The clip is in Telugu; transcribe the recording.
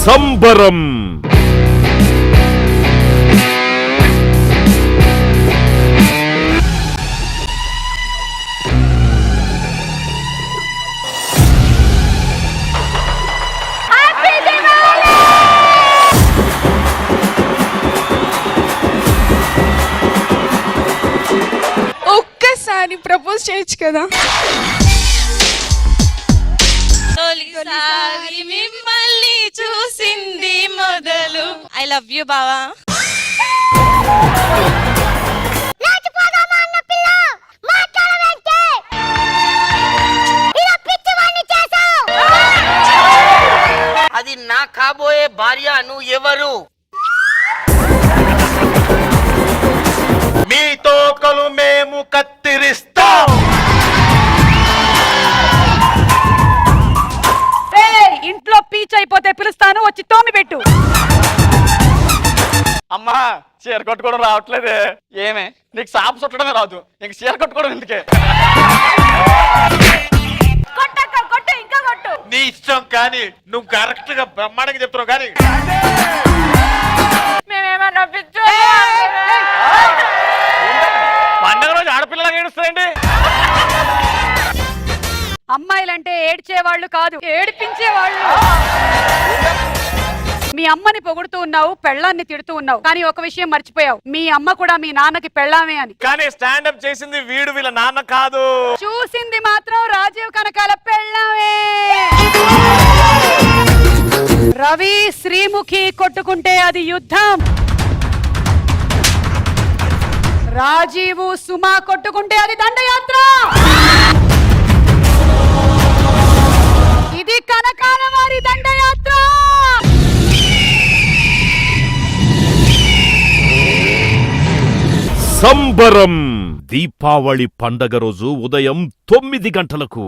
సంబరం. ఒక్కసారి ప్రపోజ్ చేయొచ్చు కదా. తొలిసారి మిమ్మల్ని చూసింది మొదలు. ఐ లవ్ యూ బావా. అది నా కాబోయే భార్య. నువ్వు ఎవరు? మీ తోకలు మేము కత్తిరిస్తాం. ఇంట్లో పీచ్ అయిపోతే పిలుస్తాను, వచ్చి తోమి పెట్టు. అమ్మా చీర కట్టుకోవడం రావట్లేదే. ఏమే నీకు సాపు చుట్టడమే రాదు, ఇంక చీర కట్టుకోవడం ఎందుకే? కొట్టు, ఇంకా కొట్టు. నీ ఇష్టం, కానీ నువ్వు కరెక్ట్ గా బ్రహ్మాండంగా చెప్తున్నావు. కానీ మేమేమన్నా పిచ్చో? పండగ రోజు ఆడపిల్లలాగా ఏడుస్తాయండి. అమ్మాయిలంటే ఏడ్చేవాళ్ళు కాదు, ఏడిపించేవాళ్ళు. మీ అమ్మని పొగుడుతూ ఉన్నావు, పెళ్ళాన్ని తిడుతూ ఉన్నావు, కానీ ఒక విషయం మర్చిపోయావు, మీ అమ్మ కూడా మీ నాన్నకి పెళ్ళామే అని. కానీ స్టాండప్ చేసింది వీడు, వీళ్ళ నాన్న కాదు. చూసింది మాత్రం రాజీవ్ కనకాల పెళ్ళామే. రవి శ్రీముఖి కొట్టుకుంటే అది యుద్ధం, రాజీవు సుమా కొట్టుకుంటే అది దండయాత్ర. ఇది కనకాల వారి దండయాత్ర. సంబరం. దీపావళి పండగ రోజు ఉదయం 9 గంటలకు.